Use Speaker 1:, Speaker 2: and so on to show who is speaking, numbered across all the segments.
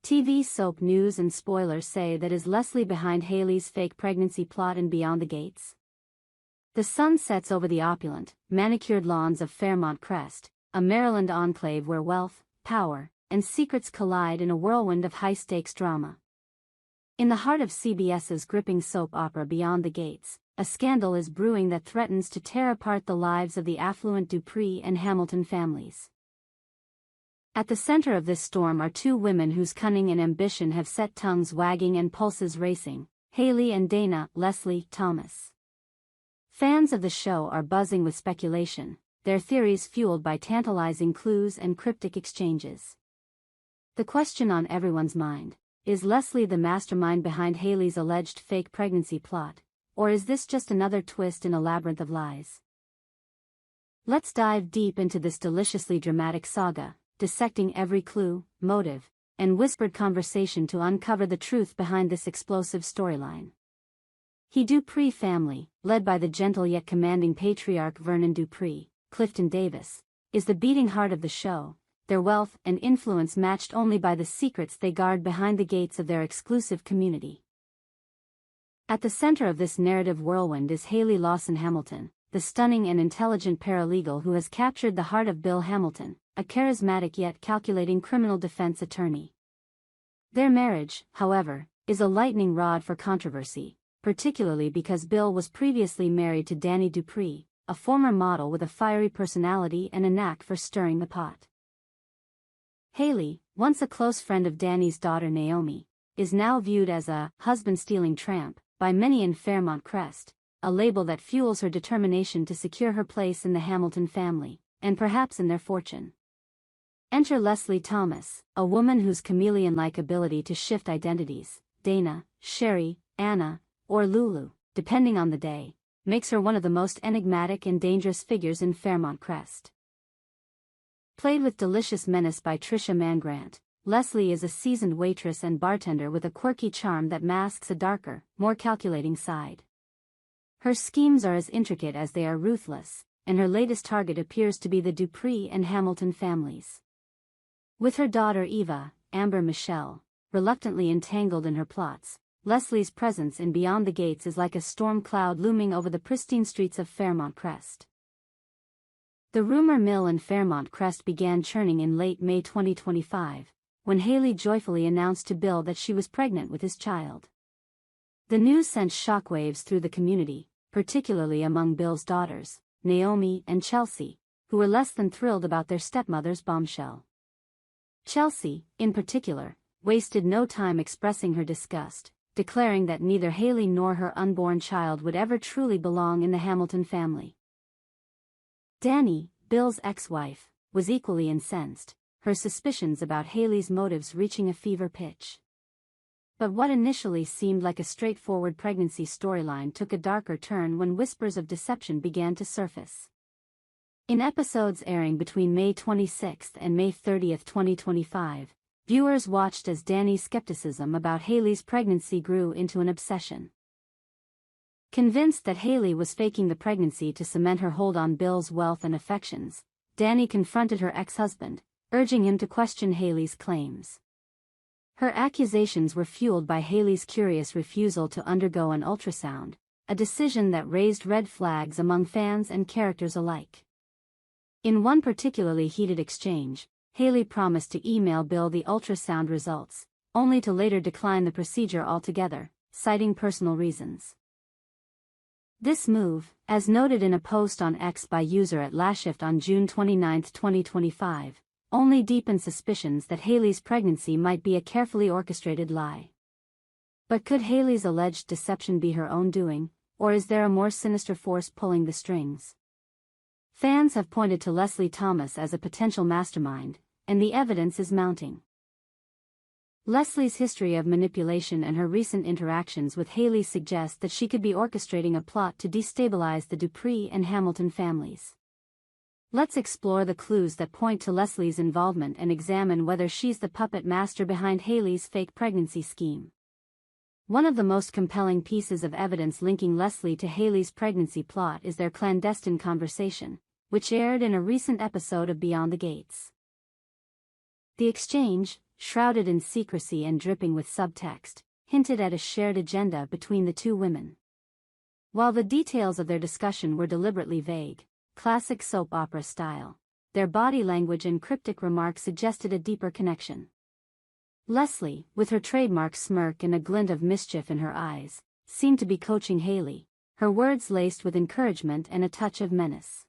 Speaker 1: TV soap news and spoilers say that is Leslie behind Hailey's fake pregnancy plot in Beyond the Gates? The sun sets over the opulent, manicured lawns of Fairmont Crest, a Maryland enclave where wealth, power, and secrets collide in a whirlwind of high-stakes drama. In the heart of CBS's gripping soap opera Beyond the Gates, a scandal is brewing that threatens to tear apart the lives of the affluent Dupree and Hamilton families. At the center of this storm are two women whose cunning and ambition have set tongues wagging and pulses racing, Hailey and Dana Leslie Thomas. Fans of the show are buzzing with speculation, their theories fueled by tantalizing clues and cryptic exchanges. The question on everyone's mind, is Leslie the mastermind behind Hailey's alleged fake pregnancy plot, or is this just another twist in a labyrinth of lies? Let's dive deep into this deliciously dramatic saga, dissecting every clue, motive, and whispered conversation to uncover the truth behind this explosive storyline. The Dupree family, led by the gentle yet commanding patriarch Vernon Dupree, Clifton Davis, is the beating heart of the show, their wealth and influence matched only by the secrets they guard behind the gates of their exclusive community. At the center of this narrative whirlwind is Hailey Lawson Hamilton, the stunning and intelligent paralegal who has captured the heart of Bill Hamilton, a charismatic yet calculating criminal defense attorney. Their marriage, however, is a lightning rod for controversy, particularly because Bill was previously married to Danny Dupree, a former model with a fiery personality and a knack for stirring the pot. Hailey, once a close friend of Danny's daughter Naomi, is now viewed as a husband-stealing tramp by many in Fairmont Crest, a label that fuels her determination to secure her place in the Hamilton family, and perhaps in their fortune. Enter Leslie Thomas, a woman whose chameleon-like ability to shift identities, Dana, Sherry, Anna, or Lulu, depending on the day, makes her one of the most enigmatic and dangerous figures in Fairmont Crest. Played with delicious menace by Trisha Mangrant, Leslie is a seasoned waitress and bartender with a quirky charm that masks a darker, more calculating side. Her schemes are as intricate as they are ruthless, and her latest target appears to be the Dupree and Hamilton families. With her daughter Eva, Amber Michelle, reluctantly entangled in her plots, Leslie's presence in Beyond the Gates is like a storm cloud looming over the pristine streets of Fairmont Crest. The rumor mill in Fairmont Crest began churning in late May 2025, when Hailey joyfully announced to Bill that she was pregnant with his child. The news sent shockwaves through the community, particularly among Bill's daughters, Naomi and Chelsea, who were less than thrilled about their stepmother's bombshell. Chelsea, in particular, wasted no time expressing her disgust, declaring that neither Hailey nor her unborn child would ever truly belong in the Hamilton family. Dani, Bill's ex-wife, was equally incensed, her suspicions about Hailey's motives reaching a fever pitch. But what initially seemed like a straightforward pregnancy storyline took a darker turn when whispers of deception began to surface. In episodes airing between May 26 and May 30, 2025, viewers watched as Dani's skepticism about Hailey's pregnancy grew into an obsession. Convinced that Hailey was faking the pregnancy to cement her hold on Bill's wealth and affections, Dani confronted her ex-husband, urging him to question Hailey's claims. Her accusations were fueled by Hailey's curious refusal to undergo an ultrasound, a decision that raised red flags among fans and characters alike. In one particularly heated exchange, Hailey promised to email Bill the ultrasound results, only to later decline the procedure altogether, citing personal reasons. This move, as noted in a post on X by user @Lashift on June 29, 2025, only deepened suspicions that Hailey's pregnancy might be a carefully orchestrated lie. But could Hailey's alleged deception be her own doing, or is there a more sinister force pulling the strings? Fans have pointed to Leslie Thomas as a potential mastermind, and the evidence is mounting. Leslie's history of manipulation and her recent interactions with Hailey suggest that she could be orchestrating a plot to destabilize the Dupree and Hamilton families. Let's explore the clues that point to Leslie's involvement and examine whether she's the puppet master behind Hailey's fake pregnancy scheme. One of the most compelling pieces of evidence linking Leslie to Hailey's pregnancy plot is their clandestine conversation, which aired in a recent episode of Beyond the Gates. The exchange, shrouded in secrecy and dripping with subtext, hinted at a shared agenda between the two women. While the details of their discussion were deliberately vague, classic soap opera style, their body language and cryptic remarks suggested a deeper connection. Leslie, with her trademark smirk and a glint of mischief in her eyes, seemed to be coaching Haley, her words laced with encouragement and a touch of menace.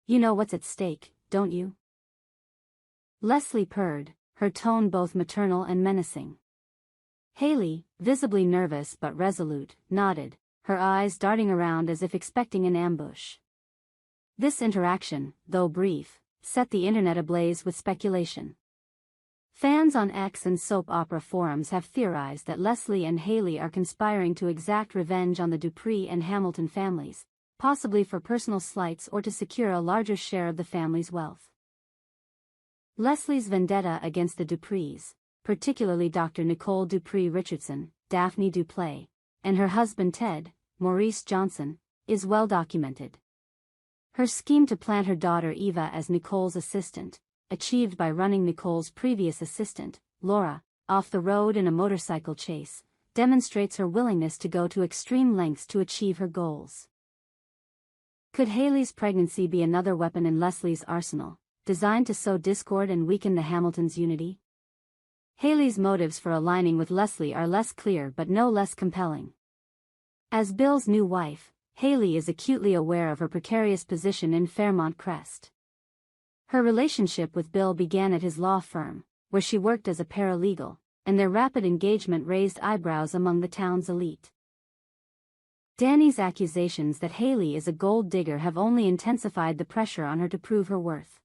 Speaker 1: "You know what's at stake, don't you?" Leslie purred, her tone both maternal and menacing. Haley, visibly nervous but resolute, nodded, her eyes darting around as if expecting an ambush. This interaction, though brief, set the internet ablaze with speculation. Fans on X and soap opera forums have theorized that Leslie and Haley are conspiring to exact revenge on the Dupree and Hamilton families, possibly for personal slights or to secure a larger share of the family's wealth. Leslie's vendetta against the Duprees, particularly Dr. Nicole Dupree Richardson, Daphne Duplay, and her husband Ted, Maurice Johnson, is well documented. Her scheme to plant her daughter Eva as Nicole's assistant, achieved by running Nicole's previous assistant, Laura, off the road in a motorcycle chase, demonstrates her willingness to go to extreme lengths to achieve her goals. Could Haley's pregnancy be another weapon in Leslie's arsenal, designed to sow discord and weaken the Hamiltons' unity? Haley's motives for aligning with Leslie are less clear but no less compelling. As Bill's new wife, Haley is acutely aware of her precarious position in Fairmont Crest. Her relationship with Bill began at his law firm, where she worked as a paralegal, and their rapid engagement raised eyebrows among the town's elite. Danny's accusations that Haley is a gold digger have only intensified the pressure on her to prove her worth.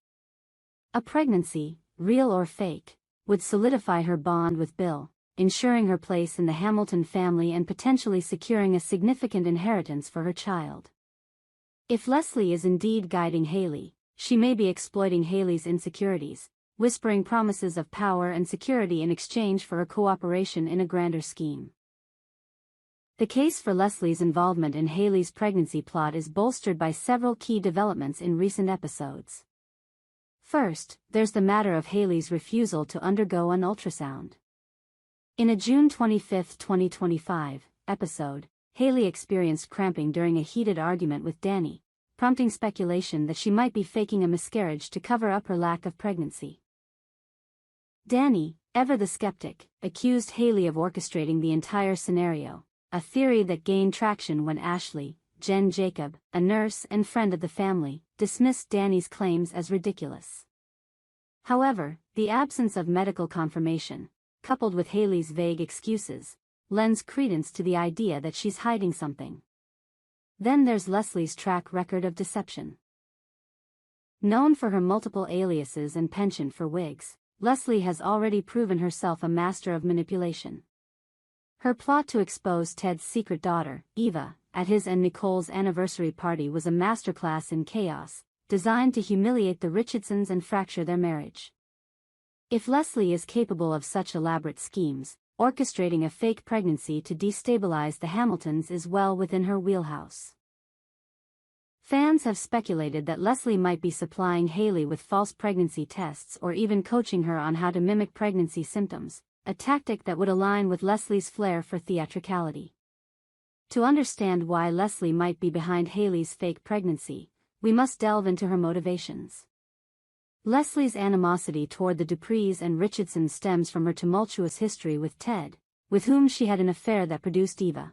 Speaker 1: A pregnancy, real or fake, would solidify her bond with Bill, ensuring her place in the Hamilton family and potentially securing a significant inheritance for her child. If Leslie is indeed guiding Haley, she may be exploiting Haley's insecurities, whispering promises of power and security in exchange for a cooperation in a grander scheme. The case for Leslie's involvement in Haley's pregnancy plot is bolstered by several key developments in recent episodes. First, there's the matter of Haley's refusal to undergo an ultrasound. In a June 25, 2025, episode, Haley experienced cramping during a heated argument with Danny, prompting speculation that she might be faking a miscarriage to cover up her lack of pregnancy. Danny, ever the skeptic, accused Haley of orchestrating the entire scenario, a theory that gained traction when Ashley, Jen Jacob, a nurse and friend of the family, dismissed Danny's claims as ridiculous. However, the absence of medical confirmation, coupled with Haley's vague excuses, lends credence to the idea that she's hiding something. Then there's Leslie's track record of deception. Known for her multiple aliases and penchant for wigs, Leslie has already proven herself a master of manipulation. Her plot to expose Ted's secret daughter, Eva, at his and Nicole's anniversary party was a masterclass in chaos, designed to humiliate the Richardsons and fracture their marriage. If Leslie is capable of such elaborate schemes, orchestrating a fake pregnancy to destabilize the Hamiltons is well within her wheelhouse. Fans have speculated that Leslie might be supplying Haley with false pregnancy tests or even coaching her on how to mimic pregnancy symptoms, a tactic that would align with Leslie's flair for theatricality. To understand why Leslie might be behind Haley's fake pregnancy, we must delve into her motivations. Leslie's animosity toward the Duprees and Richardsons stems from her tumultuous history with Ted, with whom she had an affair that produced Eva.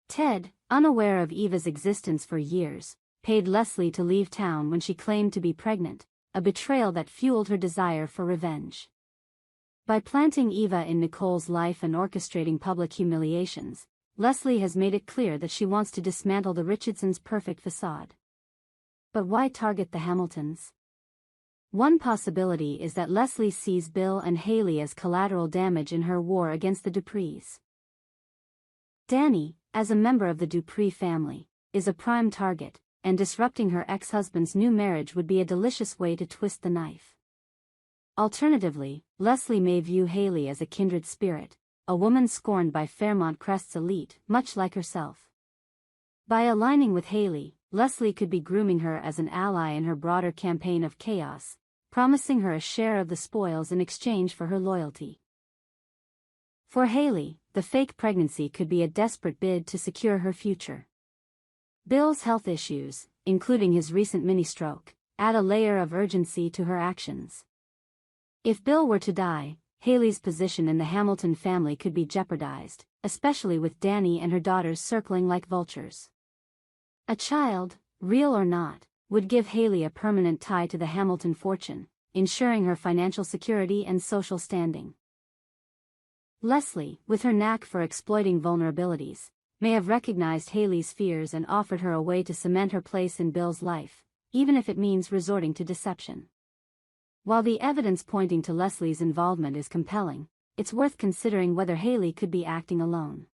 Speaker 1: Ted, unaware of Eva's existence for years, paid Leslie to leave town when she claimed to be pregnant, a betrayal that fueled her desire for revenge. By planting Eva in Nicole's life and orchestrating public humiliations, Leslie has made it clear that she wants to dismantle the Richardsons' perfect facade. But why target the Hamiltons? One possibility is that Leslie sees Bill and Haley as collateral damage in her war against the Duprees. Danny, as a member of the Dupree family, is a prime target, and disrupting her ex-husband's new marriage would be a delicious way to twist the knife. Alternatively, Leslie may view Haley as a kindred spirit, a woman scorned by Fairmont Crest's elite, much like herself. By aligning with Haley, Leslie could be grooming her as an ally in her broader campaign of chaos, promising her a share of the spoils in exchange for her loyalty. For Haley, the fake pregnancy could be a desperate bid to secure her future. Bill's health issues, including his recent mini-stroke, add a layer of urgency to her actions. If Bill were to die, Haley's position in the Hamilton family could be jeopardized, especially with Danny and her daughters circling like vultures. A child, real or not, would give Haley a permanent tie to the Hamilton fortune, ensuring her financial security and social standing. Leslie, with her knack for exploiting vulnerabilities, may have recognized Haley's fears and offered her a way to cement her place in Bill's life, even if it means resorting to deception. While the evidence pointing to Leslie's involvement is compelling, it's worth considering whether Haley could be acting alone.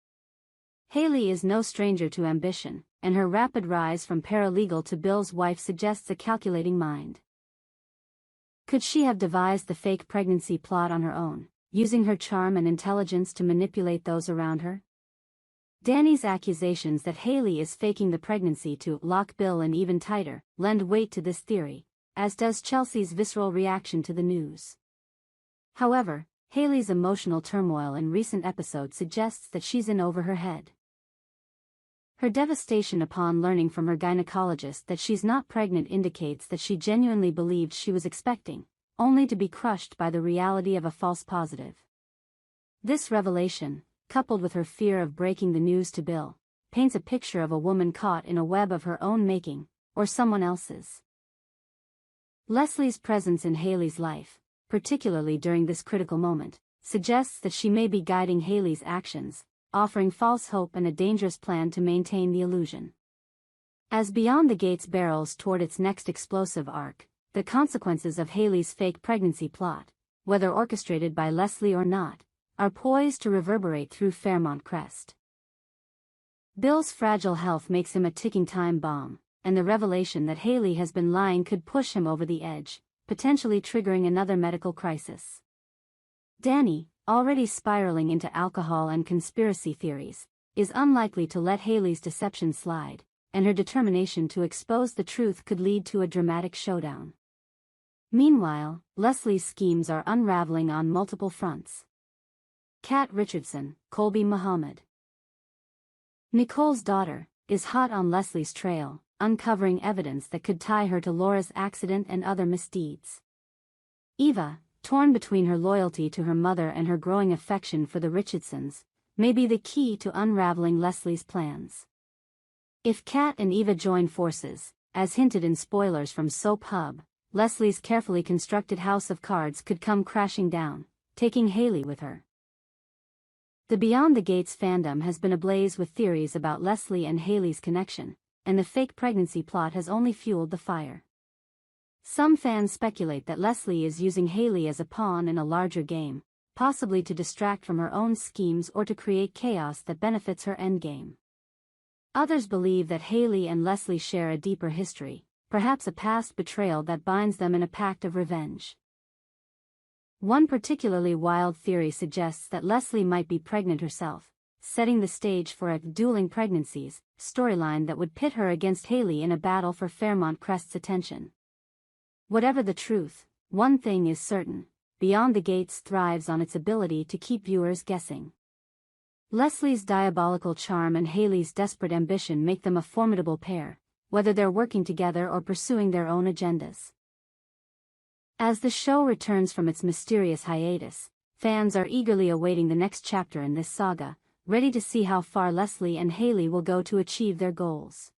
Speaker 1: Haley is no stranger to ambition, and her rapid rise from paralegal to Bill's wife suggests a calculating mind. Could she have devised the fake pregnancy plot on her own, using her charm and intelligence to manipulate those around her? Danny's accusations that Haley is faking the pregnancy to lock Bill in even tighter lend weight to this theory, as does Chelsea's visceral reaction to the news. However, Haley's emotional turmoil in recent episodes suggests that she's in over her head. Her devastation upon learning from her gynecologist that she's not pregnant indicates that she genuinely believed she was expecting, only to be crushed by the reality of a false positive. This revelation, coupled with her fear of breaking the news to Bill, paints a picture of a woman caught in a web of her own making, or someone else's. Leslie's presence in Haley's life, particularly during this critical moment, suggests that she may be guiding Haley's actions, offering false hope and a dangerous plan to maintain the illusion. As Beyond the Gates barrels toward its next explosive arc, the consequences of Haley's fake pregnancy plot, whether orchestrated by Leslie or not, are poised to reverberate through Fairmont Crest. Bill's fragile health makes him a ticking time bomb, and the revelation that Haley has been lying could push him over the edge, potentially triggering another medical crisis. Danny, already spiraling into alcohol and conspiracy theories, is unlikely to let Haley's deception slide, and her determination to expose the truth could lead to a dramatic showdown. Meanwhile, Leslie's schemes are unraveling on multiple fronts. Kat Richardson, Colby Muhammad. Nicole's daughter, is hot on Leslie's trail, uncovering evidence that could tie her to Laura's accident and other misdeeds. Eva, torn between her loyalty to her mother and her growing affection for the Richardsons, may be the key to unraveling Leslie's plans. If Kat and Eva join forces, as hinted in spoilers from Soap Hub, Leslie's carefully constructed house of cards could come crashing down, taking Haley with her. The Beyond the Gates fandom has been ablaze with theories about Leslie and Haley's connection, and the fake pregnancy plot has only fueled the fire. Some fans speculate that Leslie is using Haley as a pawn in a larger game, possibly to distract from her own schemes or to create chaos that benefits her endgame. Others believe that Haley and Leslie share a deeper history, perhaps a past betrayal that binds them in a pact of revenge. One particularly wild theory suggests that Leslie might be pregnant herself, setting the stage for a dueling pregnancies storyline that would pit her against Haley in a battle for Fairmont Crest's attention. Whatever the truth, one thing is certain: Beyond the Gates thrives on its ability to keep viewers guessing. Leslie's diabolical charm and Haley's desperate ambition make them a formidable pair, whether they're working together or pursuing their own agendas. As the show returns from its mysterious hiatus, fans are eagerly awaiting the next chapter in this saga, ready to see how far Leslie and Haley will go to achieve their goals.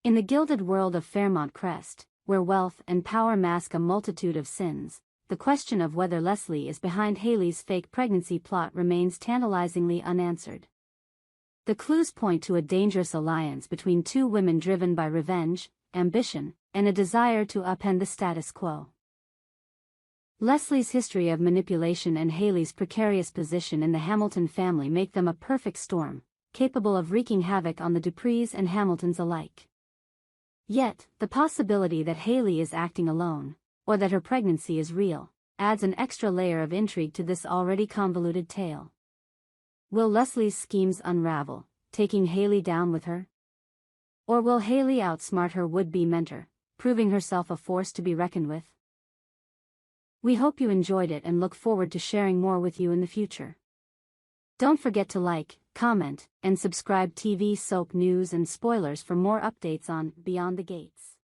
Speaker 1: In the gilded world of Fairmont Crest, where wealth and power mask a multitude of sins, the question of whether Leslie is behind Haley's fake pregnancy plot remains tantalizingly unanswered. The clues point to a dangerous alliance between two women driven by revenge, ambition, and a desire to upend the status quo. Leslie's history of manipulation and Haley's precarious position in the Hamilton family make them a perfect storm, capable of wreaking havoc on the Duprees and Hamiltons alike. Yet, the possibility that Haley is acting alone, or that her pregnancy is real, adds an extra layer of intrigue to this already convoluted tale. Will Leslie's schemes unravel, taking Haley down with her? Or will Haley outsmart her would-be mentor, proving herself a force to be reckoned with? We hope you enjoyed it and look forward to sharing more with you in the future. Don't forget to like, comment, and subscribe TV soap news and spoilers for more updates on Beyond the Gates.